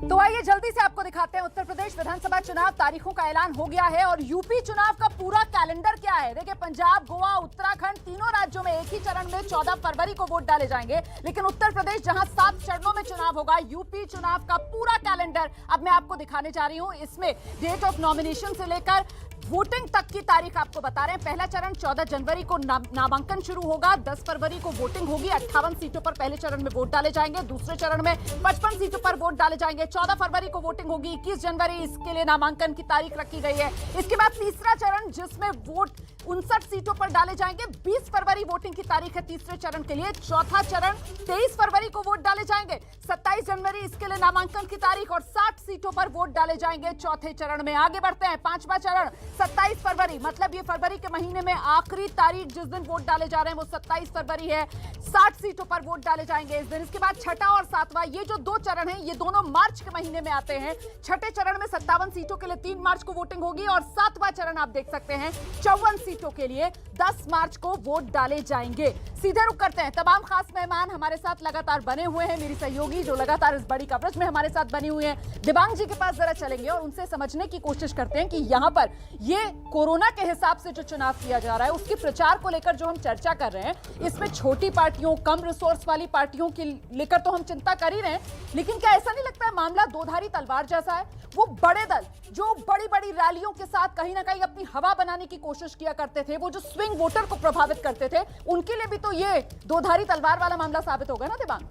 तो आइए जल्दी से आपको दिखाते हैं उत्तर प्रदेश विधानसभा चुनाव तारीखों का ऐलान हो गया है और यूपी चुनाव का पूरा कैलेंडर क्या है। देखिए, पंजाब, गोवा, उत्तराखंड तीनों राज्यों में एक ही चरण में 14 फरवरी को वोट डाले जाएंगे, लेकिन उत्तर प्रदेश जहां 7 चरणों में चुनाव होगा, यूपी चुनाव का पूरा कैलेंडर अब मैं आपको दिखाने जा रही हूं। इसमें डेट ऑफ नॉमिनेशन से लेकर वोटिंग तक की तारीख आपको बता रहे हैं। पहला चरण 14 जनवरी को नामांकन शुरू होगा, 10 फरवरी को वोटिंग होगी, 58 सीटों पर पहले चरण में वोट डाले जाएंगे, दूसरे चरण में 55 सीटों पर वोट डाले जाएंगे, 14 फरवरी को वोटिंग होगी, 21 जनवरी इसके लिए नामांकन की तारीख रखी गई है। इसके बाद तीसरा चरण जिसमें वोट 59 सीटों पर डाले जाएंगे, 20 फरवरी वोटिंग की तारीख है तीसरे चरण के लिए। चौथा चरण 23 फरवरी को वोट डाले जाएंगे, 27 जनवरी इसके लिए नामांकन की तारीख और 60 सीटों पर वोट डाले जाएंगे चौथे चरण में। आगे बढ़ते हैं, पांचवा चरण 27 फरवरी, मतलब ये फरवरी के महीने में आखिरी तारीख जिस दिन वोट डाले जा रहे हैं वो 27 फरवरी है। 60 सीटों पर वोट डाले जाएंगे इस दिन। इसके बाद छठा और सातवां, ये जो दो चरण हैं ये दोनों मार्च के महीने में आते हैं। छठे चरण में 57 सीटों के लिए 3 मार्च को वोटिंग होगी और सातवां चरण आप देख सकते हैं 54 सीटों के लिए 10 मार्च को वोट डाले जाएंगे। सीधे रुक करते हैं, तमाम खास मेहमान हमारे साथ लगातार बने हुए हैं, मेरी सहयोगी जो लगातार इस बड़ी कवरेज में हमारे साथ बनी हुई है। दिबांग जी के पास जरा चलेंगे और उनसे समझने की कोशिश करते हैं कि यहां पर ये कोरोना के हिसाब से जो चुनाव किया जा रहा है उसके प्रचार को लेकर जो हम चर्चा कर रहे हैं, इसमें छोटी पार्टियों, कम रिसोर्स वाली पार्टियों के लेकर तो हम चिंता कर ही रहे हैं, लेकिन क्या ऐसा नहीं लगता है मामला दोधारी तलवार जैसा है? वो बड़े दल जो बड़ी बड़ी रैलियों के साथ कहीं ना कहीं अपनी हवा बनाने की कोशिश किया करते थे, वो जो स्विंग वोटर को प्रभावित करते थे, उनके लिए भी तो ये दोधारी तलवार वाला मामला साबित होगा ना दिबांग?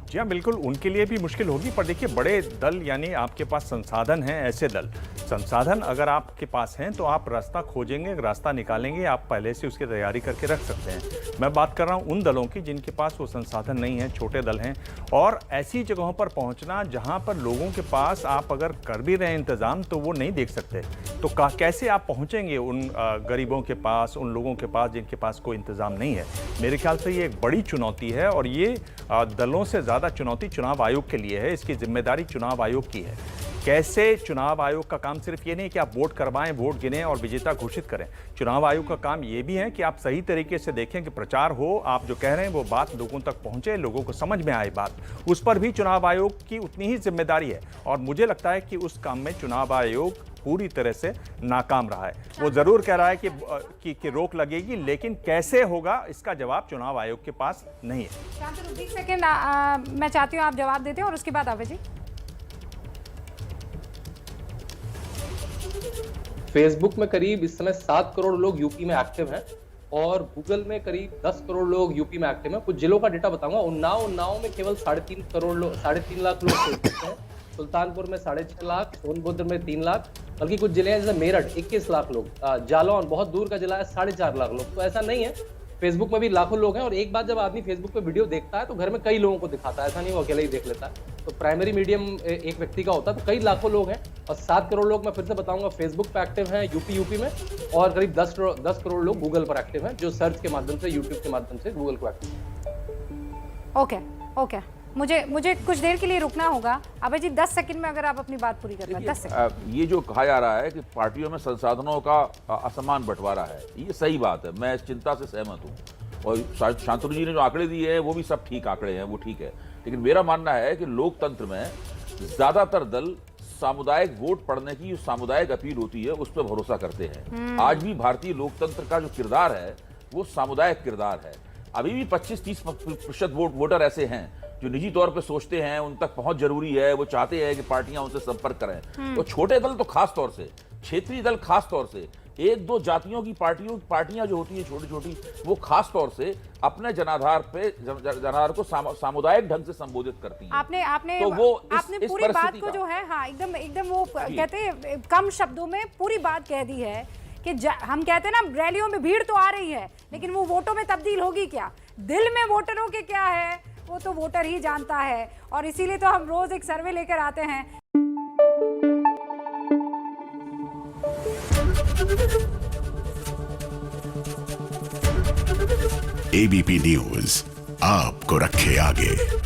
जी हाँ, बिल्कुल उनके लिए भी मुश्किल होगी। पर देखिए, बड़े दल यानी आपके पास संसाधन हैं, ऐसे दल संसाधन अगर आपके पास हैं तो आप रास्ता खोजेंगे, रास्ता निकालेंगे, आप पहले से उसकी तैयारी करके रख सकते हैं। मैं बात कर रहा हूँ उन दलों की जिनके पास वो संसाधन नहीं है, छोटे दल हैं, और ऐसी जगहों पर पहुँचना जहाँ पर लोगों के पास आप अगर कर भी रहे हैं इंतज़ाम तो वो नहीं देख सकते, तो कैसे आप पहुँचेंगे उन गरीबों के पास, उन लोगों के पास जिनके पास कोई इंतज़ाम नहीं है? मेरे ख्याल से ये एक बड़ी चुनौती है और ये दलों से ज़्यादा चुनौती चुनाव आयोग के लिए है। इसकी जिम्मेदारी चुनाव आयोग की है। कैसे चुनाव आयोग का काम सिर्फ ये नहीं कि आप वोट करवाएं, वोट गिनें और विजेता घोषित करें। चुनाव आयोग का काम ये भी है कि आप सही तरीके से देखें कि प्रचार हो, आप जो कह रहे हैं वो बात लोगों तक पहुंचे, लोगों को समझ में आए बात। उस पर भी चुनाव आयोग की उतनी ही जिम्मेदारी है और मुझे लगता है कि उस काम में चुनाव आयोग पूरी तरह से नाकाम रहा है। वो जरूर कह रहा है कि रोक लगेगी, लेकिन कैसे होगा इसका जवाब चुनाव आयोग के पास नहीं है। शांतनु, एक सेकंड मैं चाहती हूँ आप जवाब देते हैं और उसके बाद आवे जी। फेसबुक में करीब इस समय 7 करोड़ लोग यूपी में एक्टिव हैं और गूगल में करीब 10 करोड़ लोग यूपी में एक्टिव हैं। कुछ जिलों का डेटा बताऊंगा। उन्नाव में केवल 3.5 लाख लोग फेसबुक हैं, सुल्तानपुर में 6.5 लाख, सोनभद्र में 3 लाख, बल्कि कुछ जिले हैं जैसे मेरठ 21 लाख लोग, जालौन बहुत दूर का जिला है 4.5 लाख लोग। तो ऐसा नहीं है, फेसबुक में भी लाखों लोग हैं और एक बात जब आदमी फेसबुक पे वीडियो देखता है तो घर में कई लोगों को दिखाता है, ऐसा नहीं वो अकेले ही देख लेता है। तो प्राइमरी मीडियम एक व्यक्ति का होता है, तो कई लाखों लोग हैं और 7 करोड़ लोग मैं फिर से बताऊंगा फेसबुक पे एक्टिव हैं यूपी में, और करीब 10 करोड़ लोग गूगल पर एक्टिव हैं, जो सर्च के माध्यम से, यूट्यूब के माध्यम से गूगल को एक्टिव है। ओके, मुझे कुछ देर के लिए रुकना होगा। अबे जी 10 सेकंड में अगर आप अपनी बात पूरी कर पाए। 10 सेकंड। ये जो कहा जा रहा है कि पार्टियों में संसाधनों का असमान बंटवारा है, ये सही बात है, मैं इस चिंता से सहमत हूँ। और शांतनु जी ने जो आंकड़े दिए हैं वो भी सब ठीक आंकड़े हैं, वो ठीक है, लेकिन मेरा मानना है कि लोकतंत्र में ज्यादातर दल सामुदायिक वोट पड़ने की जो सामुदायिक अपील होती है उस पर भरोसा करते हैं। आज भी भारतीय लोकतंत्र का जो किरदार है वो सामुदायिक किरदार है। अभी भी 25-30% वोटर ऐसे हैं जो निजी तौर पे सोचते हैं उन तक पहुंच जरूरी है, वो चाहते हैं कि पार्टियां उनसे संपर्क करें। तो छोटे दल तो खास तौर से, क्षेत्रीय दल खास तौर से, 1-2 जातियों की पार्टियां जो होती है छोटी छोटी, वो खास तौर से अपने जनाधार को सामुदायिक ढंग से संबोधित करती हैं। आपने तो वो आपने पूरी बात को जो है, हाँ, एकदम वो कहते हैं कम शब्दों में पूरी बात कह दी है कि हम कहते हैं ना रैलियों में भीड़ तो आ रही है, लेकिन वो वोटों में तब्दील होगी क्या, दिल में वोटरों के क्या है वो तो वोटर ही जानता है। और इसीलिए तो हम रोज एक सर्वे लेकर आते हैं। एबीपी न्यूज आपको रखे आगे।